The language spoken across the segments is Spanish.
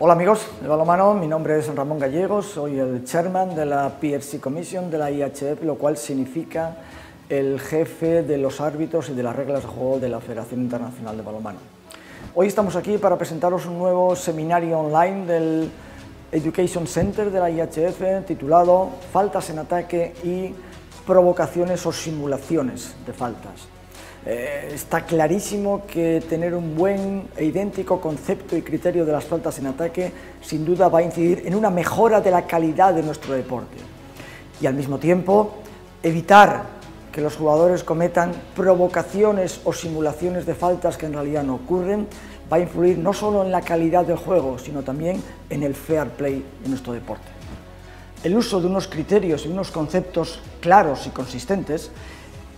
Hola amigos de balonmano, mi nombre es Ramón Gallegos, soy el chairman de la PRC Commission de la IHF, lo cual significa el jefe de los árbitros y de las reglas de juego de la Federación Internacional de Balonmano. Hoy estamos aquí para presentaros un nuevo seminario online del Education Center de la IHF titulado Faltas en ataque y provocaciones o simulaciones de faltas. Está clarísimo que tener un buen e idéntico concepto y criterio de las faltas en ataque sin duda va a incidir en una mejora de la calidad de nuestro deporte y al mismo tiempo evitar que los jugadores cometan provocaciones o simulaciones de faltas que en realidad no ocurren va a influir no solo en la calidad del juego sino también en el fair play de nuestro deporte. El uso de unos criterios y unos conceptos claros y consistentes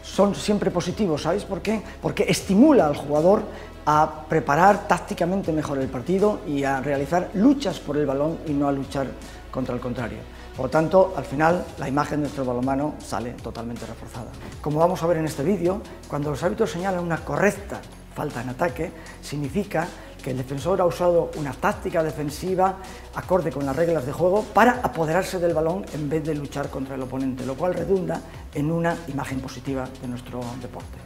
son siempre positivos, ¿sabéis por qué? Porque estimula al jugador a preparar tácticamente mejor el partido y a realizar luchas por el balón y no a luchar contra el contrario. Por lo tanto, al final, la imagen de nuestro balonmano sale totalmente reforzada. Como vamos a ver en este vídeo, cuando los árbitros señalan una correcta falta en ataque, significa que el defensor ha usado una táctica defensiva acorde con las reglas de juego para apoderarse del balón en vez de luchar contra el oponente, lo cual redunda en una imagen positiva de nuestro deporte.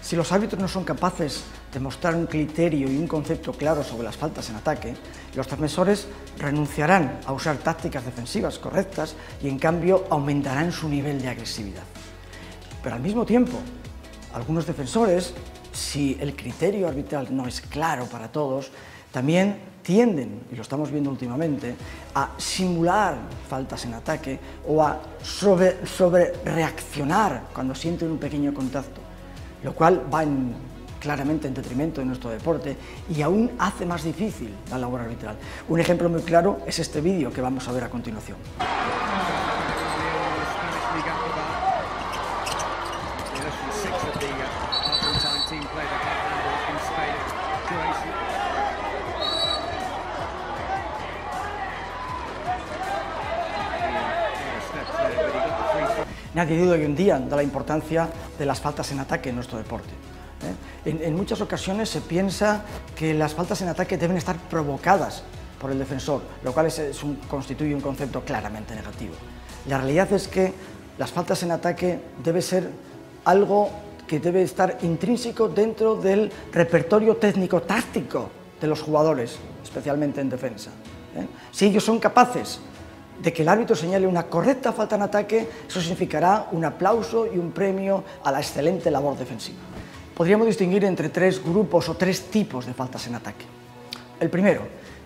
Si los árbitros no son capaces de mostrar un criterio y un concepto claro sobre las faltas en ataque, los defensores renunciarán a usar tácticas defensivas correctas y en cambio aumentarán su nivel de agresividad. Pero al mismo tiempo, algunos defensores, si el criterio arbitral no es claro para todos, también tienden, y lo estamos viendo últimamente, a simular faltas en ataque o a sobre reaccionar cuando sienten un pequeño contacto, lo cual va claramente en detrimento de nuestro deporte y aún hace más difícil la labor arbitral. Un ejemplo muy claro es este vídeo que vamos a ver a continuación. Nadie duda hoy en día de la importancia de las faltas en ataque en nuestro deporte. En muchas ocasiones se piensa que las faltas en ataque deben estar provocadas por el defensor, lo cual constituye un concepto claramente negativo. La realidad es que las faltas en ataque debe ser algo que debe estar intrínseco dentro del repertorio técnico-táctico de los jugadores, especialmente en defensa. Si ellos son capaces de que el árbitro señale una correcta falta en ataque, eso significará un aplauso y un premio a la excelente labor defensiva. Podríamos distinguir entre tres grupos o tres tipos de faltas en ataque. El primero,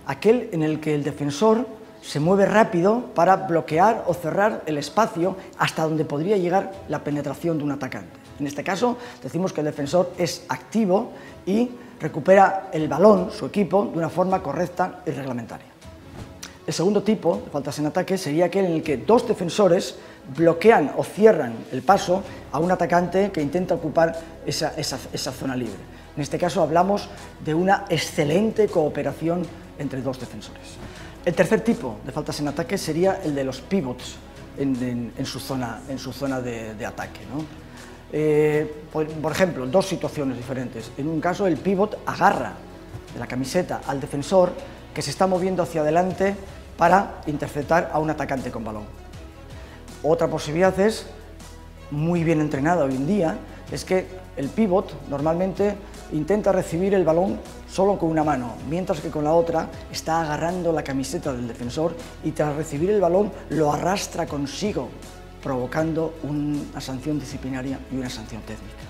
aquel en el que el defensor se mueve rápido para bloquear o cerrar el espacio hasta donde podría llegar la penetración de un atacante. En este caso, decimos que el defensor es activo y recupera el balón, su equipo, de una forma correcta y reglamentaria. El segundo tipo de faltas en ataque sería aquel en el que dos defensores bloquean o cierran el paso a un atacante que intenta ocupar esa zona libre. En este caso hablamos de una excelente cooperación entre dos defensores. El tercer tipo de faltas en ataque sería el de los pivots en su zona de ataque, ¿no? Por ejemplo, dos situaciones diferentes. En un caso el pivot agarra de la camiseta al defensor que se está moviendo hacia adelante para interceptar a un atacante con balón. Otra posibilidad es, muy bien entrenada hoy en día, es que el pivot normalmente intenta recibir el balón solo con una mano, mientras que con la otra está agarrando la camiseta del defensor y tras recibir el balón lo arrastra consigo, provocando una sanción disciplinaria y una sanción técnica.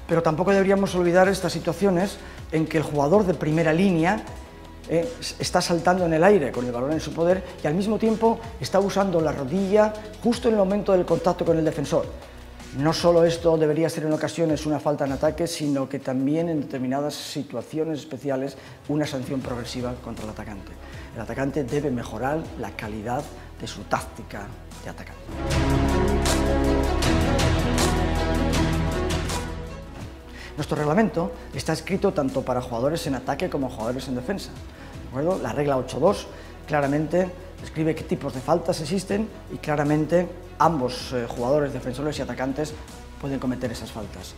Pero tampoco deberíamos olvidar estas situaciones en que el jugador de primera línea está saltando en el aire con el balón en su poder y al mismo tiempo está usando la rodilla justo en el momento del contacto con el defensor. No solo esto debería ser en ocasiones una falta en ataque, sino que también en determinadas situaciones especiales una sanción progresiva contra el atacante. El atacante debe mejorar la calidad de su táctica de atacante. Nuestro reglamento está escrito tanto para jugadores en ataque como jugadores en defensa. ¿De acuerdo? La regla 8.2 claramente describe qué tipos de faltas existen y claramente ambos jugadores, defensores y atacantes, pueden cometer esas faltas.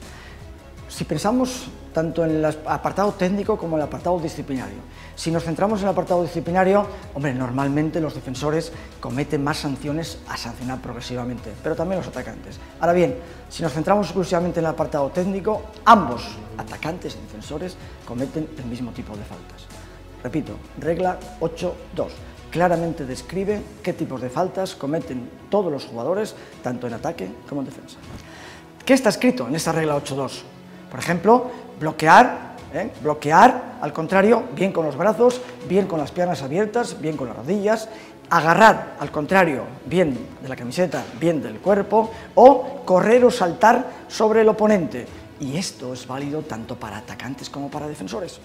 Si pensamos tanto en el apartado técnico como en el apartado disciplinario, si nos centramos en el apartado disciplinario, hombre, normalmente los defensores cometen más sanciones a sancionar progresivamente, pero también los atacantes. Ahora bien, si nos centramos exclusivamente en el apartado técnico, ambos, atacantes y defensores, cometen el mismo tipo de faltas. Repito, regla 8.2. Claramente describe qué tipos de faltas cometen todos los jugadores, tanto en ataque como en defensa. ¿Qué está escrito en esta regla 8.2? Por ejemplo, bloquear al contrario, bien con los brazos, bien con las piernas abiertas, bien con las rodillas, agarrar al contrario, bien de la camiseta, bien del cuerpo, o correr o saltar sobre el oponente. Y esto es válido tanto para atacantes como para defensores.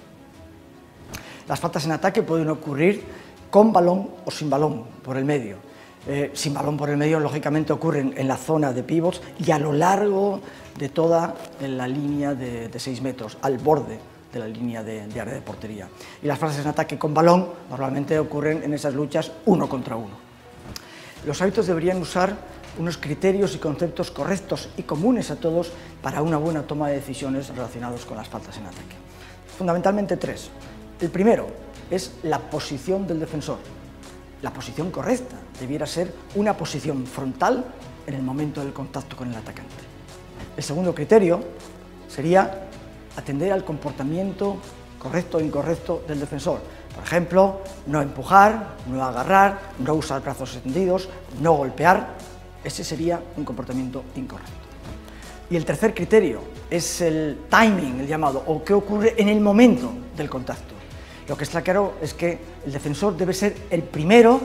Las faltas en ataque pueden ocurrir con balón o sin balón por el medio. Sin balón por el medio, lógicamente, ocurren en la zona de pivots y a lo largo de toda la línea de 6 metros, al borde de la línea de área de portería. Y las faltas en ataque con balón normalmente ocurren en esas luchas 1 contra 1. Los árbitros deberían usar unos criterios y conceptos correctos y comunes a todos para una buena toma de decisiones relacionados con las faltas en ataque. Fundamentalmente 3. El primero es la posición del defensor. La posición correcta debiera ser una posición frontal en el momento del contacto con el atacante. El segundo criterio sería atender al comportamiento correcto o incorrecto del defensor. Por ejemplo, no empujar, no agarrar, no usar brazos extendidos, no golpear. Ese sería un comportamiento incorrecto. Y el tercer criterio es el timing, el llamado, o qué ocurre en el momento del contacto. Lo que está claro es que el defensor debe ser el primero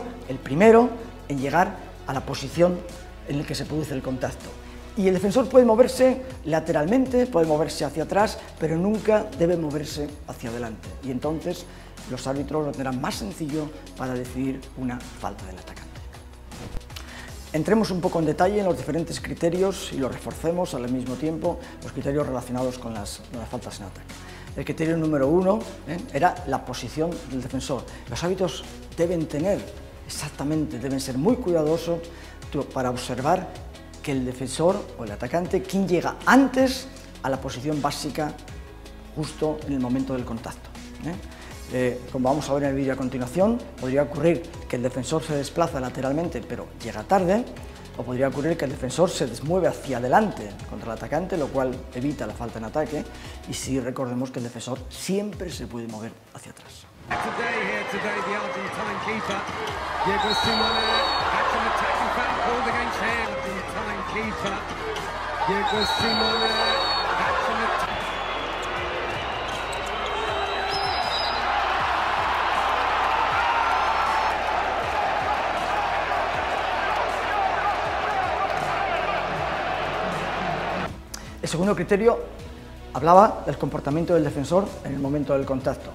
en llegar a la posición en la que se produce el contacto. Y el defensor puede moverse lateralmente, puede moverse hacia atrás, pero nunca debe moverse hacia adelante. Y entonces los árbitros lo tendrán más sencillo para decidir una falta del atacante. Entremos un poco en detalle en los diferentes criterios y los reforcemos al mismo tiempo, los criterios relacionados con las faltas en ataque. El criterio número 1 era la posición del defensor. Los árbitros deben ser muy cuidadosos para observar que el defensor o el atacante, quien llega antes a la posición básica justo en el momento del contacto. Como vamos a ver en el vídeo a continuación, podría ocurrir que el defensor se desplaza lateralmente pero llega tarde, o podría ocurrir que el defensor se desmueve hacia adelante contra el atacante, lo cual evita la falta en ataque, y sí recordemos que el defensor siempre se puede mover hacia atrás. El segundo criterio hablaba del comportamiento del defensor en el momento del contacto.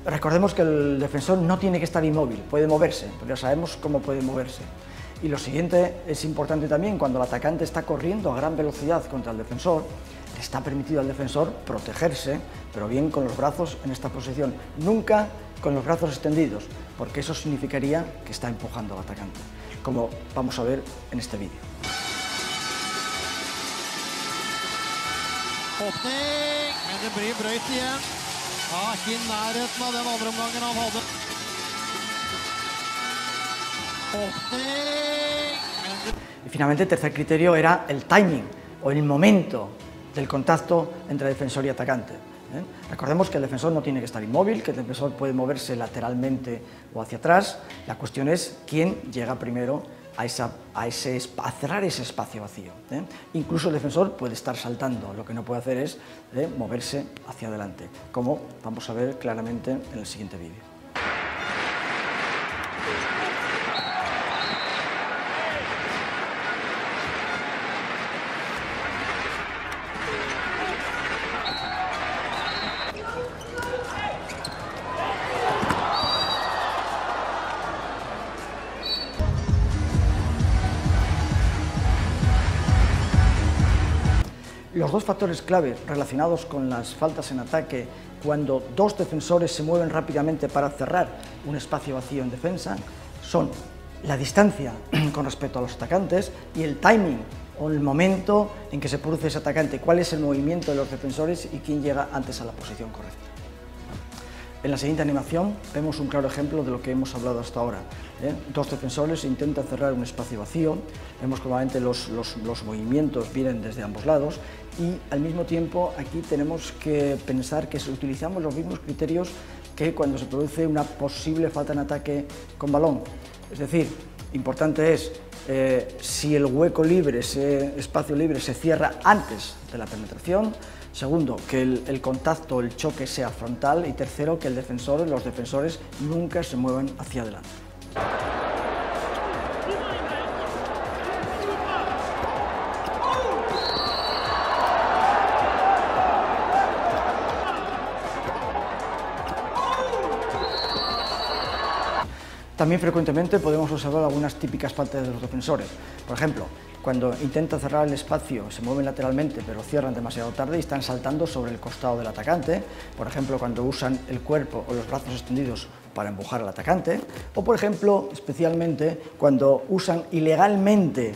Recordemos que el defensor no tiene que estar inmóvil, puede moverse, pero ya sabemos cómo puede moverse. Y lo siguiente es importante también, cuando el atacante está corriendo a gran velocidad contra el defensor, le está permitido al defensor protegerse, pero bien con los brazos en esta posición, nunca con los brazos extendidos, porque eso significaría que está empujando al atacante, como vamos a ver en este vídeo. Åpning, men det blir brøyt igjen. Ja, ikke i nærheten av den andre omgangen han hadde. Åpning, men det... Y finalmente el tercer criterio era el timing, o el momento del contacto entre defensor y atacante. Recordemos que el defensor no tiene que estar inmóvil, que el defensor puede moverse lateralmente o hacia atrás. La cuestión es quién llega primero a cerrar ese espacio vacío. Incluso el defensor puede estar saltando, lo que no puede hacer es moverse hacia adelante, como vamos a ver claramente en el siguiente vídeo. Los dos factores clave relacionados con las faltas en ataque cuando dos defensores se mueven rápidamente para cerrar un espacio vacío en defensa son la distancia con respecto a los atacantes y el timing o el momento en que se produce ese atacante, cuál es el movimiento de los defensores y quién llega antes a la posición correcta. En la siguiente animación vemos un claro ejemplo de lo que hemos hablado hasta ahora. Dos defensores intentan cerrar un espacio vacío, vemos que normalmente los movimientos vienen desde ambos lados y al mismo tiempo aquí tenemos que pensar que utilizamos los mismos criterios que cuando se produce una posible falta en ataque con balón. Es decir, importante es si el hueco libre, ese espacio libre se cierra antes de la penetración. Segundo, que el contacto, el choque sea frontal y tercero, que los defensores nunca se muevan hacia adelante. También frecuentemente podemos observar algunas típicas faltas de los defensores. Por ejemplo, cuando intentan cerrar el espacio, se mueven lateralmente pero cierran demasiado tarde y están saltando sobre el costado del atacante. Por ejemplo, cuando usan el cuerpo o los brazos extendidos para empujar al atacante. O por ejemplo, especialmente, cuando usan ilegalmente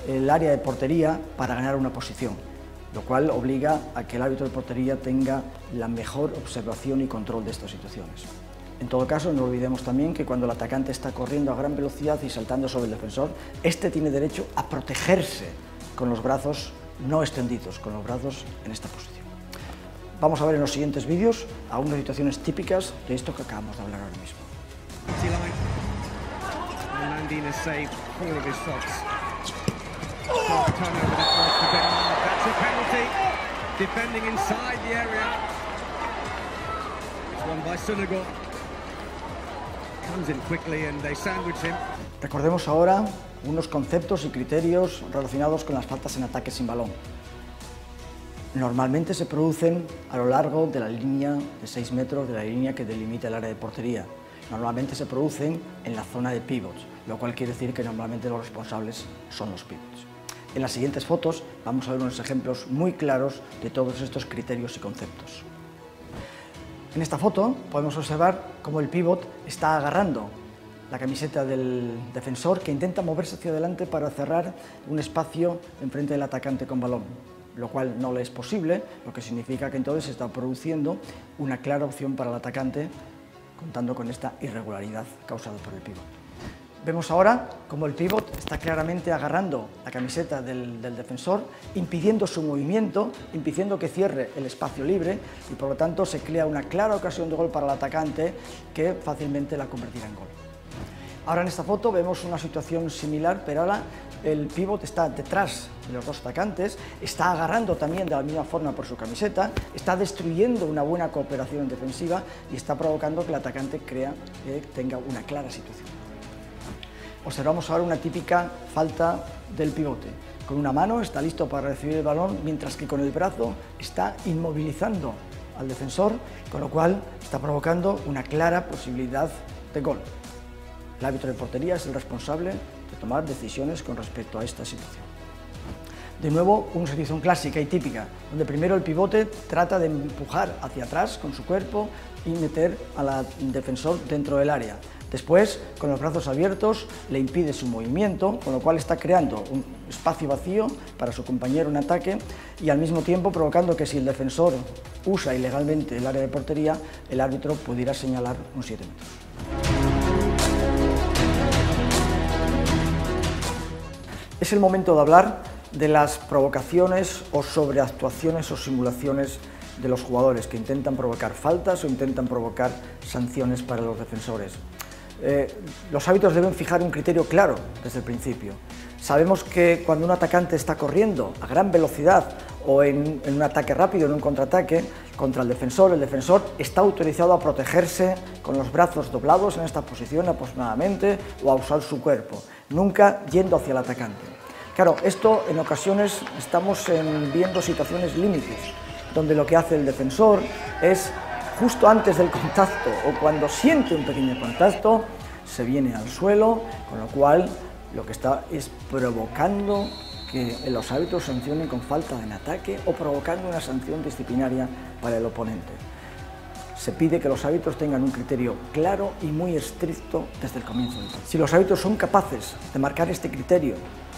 el área de portería para ganar una posición, lo cual obliga a que el árbitro de portería tenga la mejor observación y control de estas situaciones. En todo caso, no olvidemos también que cuando el atacante está corriendo a gran velocidad y saltando sobre el defensor, este tiene derecho a protegerse con los brazos no extendidos, con los brazos en esta posición. Vamos a ver en los siguientes vídeos algunas situaciones típicas de esto que acabamos de hablar ahora mismo. Recordemos ahora unos conceptos y criterios relacionados con las faltas en ataque sin balón. Normalmente se producen a lo largo de la línea de 6 metros, de la línea que delimita el área de portería. Normalmente se producen en la zona de pivots, lo cual quiere decir que normalmente los responsables son los pivots. En las siguientes fotos vamos a ver unos ejemplos muy claros de todos estos criterios y conceptos. En esta foto podemos observar cómo el pívot está agarrando la camiseta del defensor que intenta moverse hacia adelante para cerrar un espacio enfrente del atacante con balón, lo cual no le es posible, lo que significa que entonces se está produciendo una clara opción para el atacante, contando con esta irregularidad causada por el pívot. Vemos ahora cómo el pívot está claramente agarrando la camiseta del defensor, impidiendo su movimiento, impidiendo que cierre el espacio libre y por lo tanto se crea una clara ocasión de gol para el atacante que fácilmente la convertirá en gol. Ahora en esta foto vemos una situación similar, pero ahora el pívot está detrás de los dos atacantes, está agarrando también de la misma forma por su camiseta, está destruyendo una buena cooperación defensiva y está provocando que el atacante tenga una clara situación. Observamos ahora una típica falta del pivote. Con una mano está listo para recibir el balón, mientras que con el brazo está inmovilizando al defensor, con lo cual está provocando una clara posibilidad de gol. El árbitro de portería es el responsable de tomar decisiones con respecto a esta situación. De nuevo, una situación clásica y típica, donde primero el pivote trata de empujar hacia atrás con su cuerpo y meter al defensor dentro del área. Después, con los brazos abiertos, le impide su movimiento, con lo cual está creando un espacio vacío para su compañero en ataque y al mismo tiempo provocando que si el defensor usa ilegalmente el área de portería, el árbitro pudiera señalar un 7 metros. Es el momento de hablar de las provocaciones o sobreactuaciones o simulaciones de los jugadores que intentan provocar faltas o intentan provocar sanciones para los defensores. Los árbitros deben fijar un criterio claro desde el principio. Sabemos que cuando un atacante está corriendo a gran velocidad o en un ataque rápido, en un contraataque contra el defensor está autorizado a protegerse con los brazos doblados en esta posición aproximadamente o a usar su cuerpo, nunca yendo hacia el atacante. Claro, esto en ocasiones estamos viendo situaciones límites, donde lo que hace el defensor es, justo antes del contacto o cuando siente un pequeño contacto, se viene al suelo, con lo cual lo que está es provocando que los árbitros sancionen con falta en ataque o provocando una sanción disciplinaria para el oponente. Se pide que los árbitros tengan un criterio claro y muy estricto desde el comienzo del partido. Si los árbitros son capaces de marcar este criterio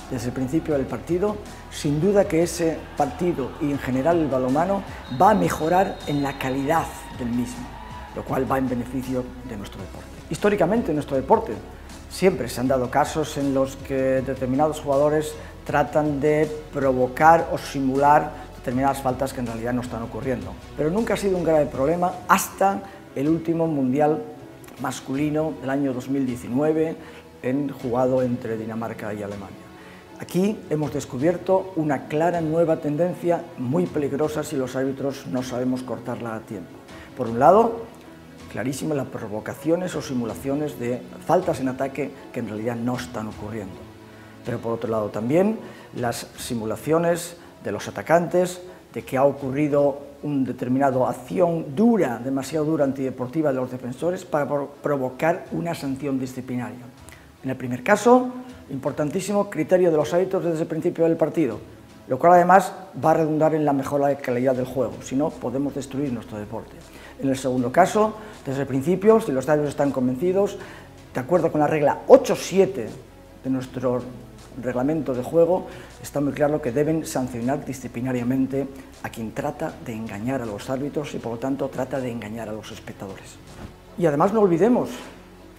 desde el principio del partido, sin duda que ese partido y en general el balonmano va a mejorar en la calidad del mismo, lo cual va en beneficio de nuestro deporte. Históricamente en nuestro deporte siempre se han dado casos en los que determinados jugadores tratan de provocar o simular determinadas faltas que en realidad no están ocurriendo, pero nunca ha sido un grave problema hasta el último Mundial masculino del año 2019 jugado entre Dinamarca y Alemania. Aquí hemos descubierto una clara nueva tendencia muy peligrosa si los árbitros no sabemos cortarla a tiempo. Por un lado, clarísimo las provocaciones o simulaciones de faltas en ataque que en realidad no están ocurriendo. Pero por otro lado también las simulaciones de los atacantes de que ha ocurrido una determinada acción dura, demasiado dura, antideportiva de los defensores para provocar una sanción disciplinaria. En el primer caso, importantísimo criterio de los árbitros desde el principio del partido, lo cual además va a redundar en la mejora de calidad del juego, si no podemos destruir nuestro deporte. En el segundo caso, desde el principio, si los árbitros están convencidos, de acuerdo con la regla 8.7 de nuestro reglamento de juego, está muy claro que deben sancionar disciplinariamente a quien trata de engañar a los árbitros y por lo tanto trata de engañar a los espectadores. Y además no olvidemos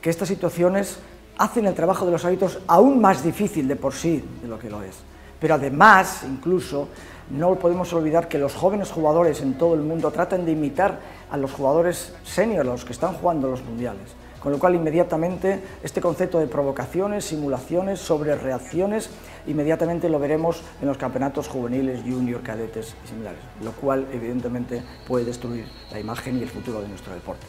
que estas situaciones hacen el trabajo de los árbitros aún más difícil de por sí de lo que lo es. Pero además, incluso, no podemos olvidar que los jóvenes jugadores en todo el mundo tratan de imitar a los jugadores senior, los que están jugando los mundiales. Con lo cual, inmediatamente, este concepto de provocaciones, simulaciones, sobrereacciones, inmediatamente lo veremos en los campeonatos juveniles, junior, cadetes y similares, lo cual, evidentemente, puede destruir la imagen y el futuro de nuestro deporte.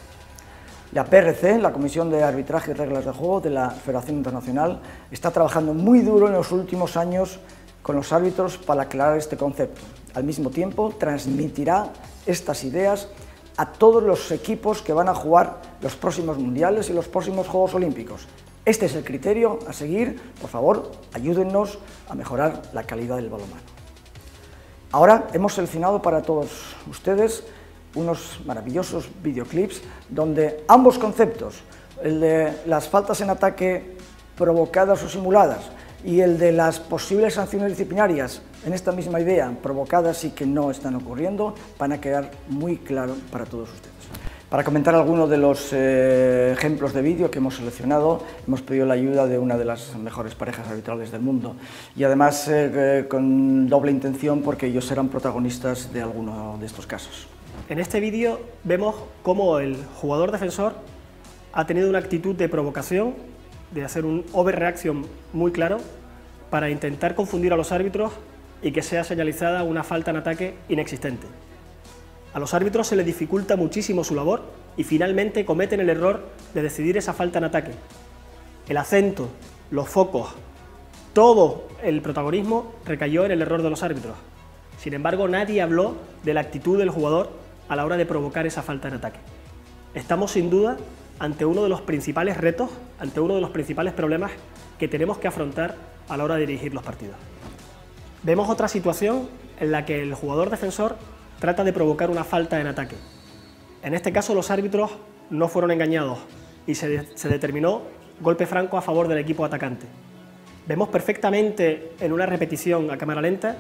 La PRC, la Comisión de Arbitraje y Reglas de Juego de la Federación Internacional, está trabajando muy duro en los últimos años con los árbitros para aclarar este concepto. Al mismo tiempo, transmitirá estas ideas a todos los equipos que van a jugar los próximos mundiales y los próximos Juegos Olímpicos. Este es el criterio a seguir. Por favor, ayúdennos a mejorar la calidad del balonmano. Ahora hemos seleccionado para todos ustedes unos maravillosos videoclips donde ambos conceptos, el de las faltas en ataque provocadas o simuladas y el de las posibles sanciones disciplinarias en esta misma idea, provocadas y que no están ocurriendo, van a quedar muy claros para todos ustedes. Para comentar algunos de los ejemplos de vídeo que hemos seleccionado, hemos pedido la ayuda de una de las mejores parejas arbitrales del mundo y además con doble intención porque ellos serán protagonistas de alguno de estos casos. En este vídeo vemos cómo el jugador defensor ha tenido una actitud de provocación, de hacer un overreaction muy claro para intentar confundir a los árbitros y que sea señalizada una falta en ataque inexistente. A los árbitros se les dificulta muchísimo su labor y finalmente cometen el error de decidir esa falta en ataque. El acento, los focos, todo el protagonismo recayó en el error de los árbitros. Sin embargo, nadie habló de la actitud del jugador a la hora de provocar esa falta en ataque. Estamos sin duda ante uno de los principales retos, ante uno de los principales problemas que tenemos que afrontar a la hora de dirigir los partidos. Vemos otra situación en la que el jugador defensor trata de provocar una falta en ataque. En este caso los árbitros no fueron engañados y se determinó golpe franco a favor del equipo atacante. Vemos perfectamente en una repetición a cámara lenta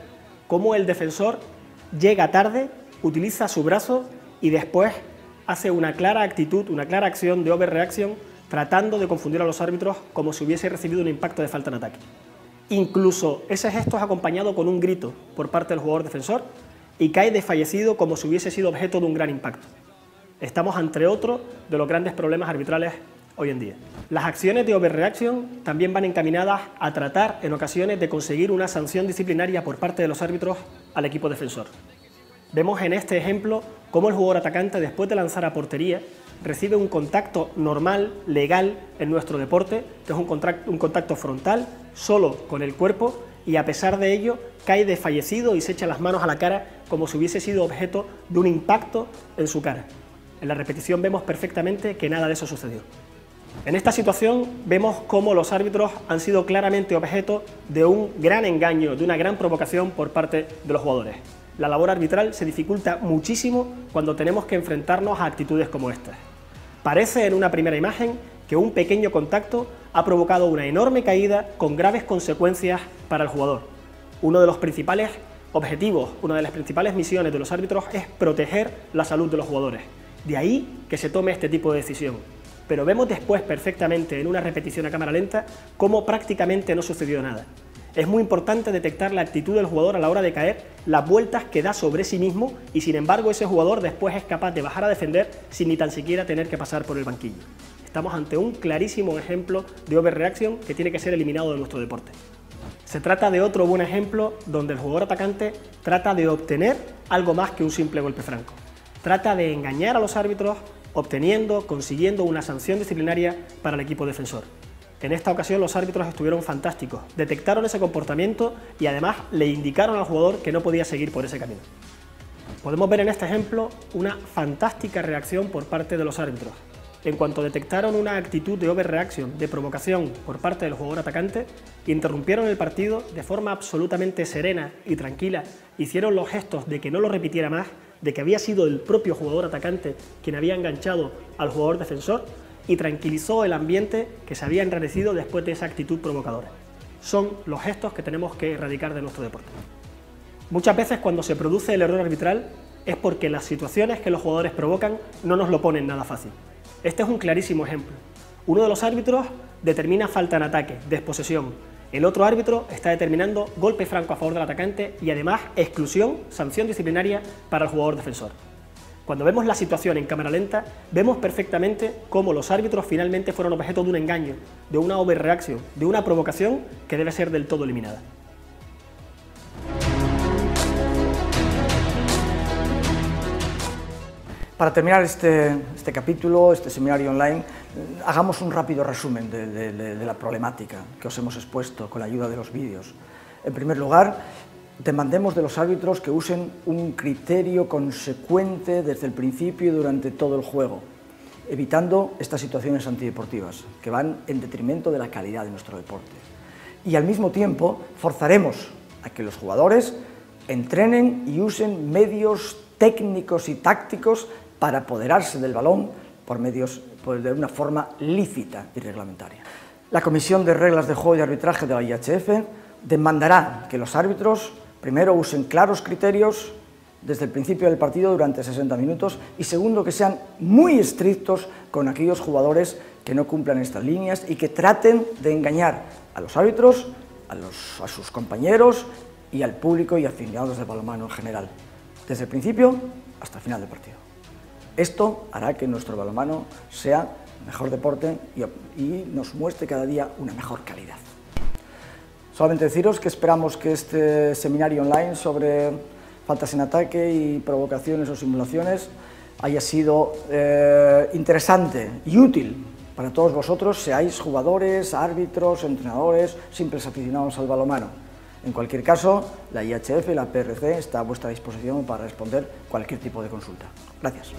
cómo el defensor llega tarde, utiliza su brazo y después hace una clara actitud, una clara acción de overreaction tratando de confundir a los árbitros como si hubiese recibido un impacto de falta en ataque. Incluso ese gesto es acompañado con un grito por parte del jugador defensor y cae desfallecido como si hubiese sido objeto de un gran impacto. Estamos ante otro de los grandes problemas arbitrales hoy en día. Las acciones de overreaction también van encaminadas a tratar en ocasiones de conseguir una sanción disciplinaria por parte de los árbitros al equipo defensor. Vemos en este ejemplo cómo el jugador atacante, después de lanzar a portería, recibe un contacto normal, legal en nuestro deporte, que es un contacto frontal, solo con el cuerpo, y a pesar de ello cae desfallecido y se echa las manos a la cara como si hubiese sido objeto de un impacto en su cara. En la repetición vemos perfectamente que nada de eso sucedió. En esta situación vemos cómo los árbitros han sido claramente objeto de un gran engaño, de una gran provocación por parte de los jugadores. La labor arbitral se dificulta muchísimo cuando tenemos que enfrentarnos a actitudes como estas. Parece en una primera imagen que un pequeño contacto ha provocado una enorme caída con graves consecuencias para el jugador. Uno de los principales objetivos, una de las principales misiones de los árbitros es proteger la salud de los jugadores. De ahí que se tome este tipo de decisión. Pero vemos después perfectamente en una repetición a cámara lenta cómo prácticamente no sucedió nada. Es muy importante detectar la actitud del jugador a la hora de caer, las vueltas que da sobre sí mismo y sin embargo ese jugador después es capaz de bajar a defender sin ni tan siquiera tener que pasar por el banquillo. Estamos ante un clarísimo ejemplo de overreaction que tiene que ser eliminado de nuestro deporte. Se trata de otro buen ejemplo donde el jugador atacante trata de obtener algo más que un simple golpe franco. Trata de engañar a los árbitros consiguiendo una sanción disciplinaria para el equipo defensor. En esta ocasión los árbitros estuvieron fantásticos, detectaron ese comportamiento y además le indicaron al jugador que no podía seguir por ese camino. Podemos ver en este ejemplo una fantástica reacción por parte de los árbitros. En cuanto detectaron una actitud de overreaction, de provocación por parte del jugador atacante, interrumpieron el partido de forma absolutamente serena y tranquila, hicieron los gestos de que no lo repitiera más, de que había sido el propio jugador atacante quien había enganchado al jugador defensor y tranquilizó el ambiente que se había enrarecido después de esa actitud provocadora. Son los gestos que tenemos que erradicar de nuestro deporte. Muchas veces cuando se produce el error arbitral es porque las situaciones que los jugadores provocan no nos lo ponen nada fácil. Este es un clarísimo ejemplo. Uno de los árbitros determina falta en ataque, desposesión. El otro árbitro está determinando golpe franco a favor del atacante y además exclusión, sanción disciplinaria para el jugador defensor. Cuando vemos la situación en cámara lenta, vemos perfectamente cómo los árbitros finalmente fueron objeto de un engaño, de una overreaction, de una provocación que debe ser del todo eliminada. Para terminar este capítulo, este seminario online, hagamos un rápido resumen de la problemática que os hemos expuesto con la ayuda de los vídeos. En primer lugar, demandemos de los árbitros que usen un criterio consecuente desde el principio y durante todo el juego, evitando estas situaciones antideportivas que van en detrimento de la calidad de nuestro deporte. Y al mismo tiempo forzaremos a que los jugadores entrenen y usen medios técnicos y tácticos para apoderarse del balón de una forma lícita y reglamentaria. La Comisión de Reglas de Juego y Arbitraje de la IHF demandará que los árbitros primero usen claros criterios desde el principio del partido durante 60 minutos y segundo que sean muy estrictos con aquellos jugadores que no cumplan estas líneas y que traten de engañar a los árbitros, a sus compañeros y al público y aficionados del balonmano en general, desde el principio hasta el final del partido. Esto hará que nuestro balonmano sea mejor deporte y nos muestre cada día una mejor calidad. Solamente deciros que esperamos que este seminario online sobre faltas en ataque y provocaciones o simulaciones haya sido interesante y útil para todos vosotros, seáis jugadores, árbitros, entrenadores, simples aficionados al balonmano. En cualquier caso, la IHF y la PRC está a vuestra disposición para responder cualquier tipo de consulta. Gracias.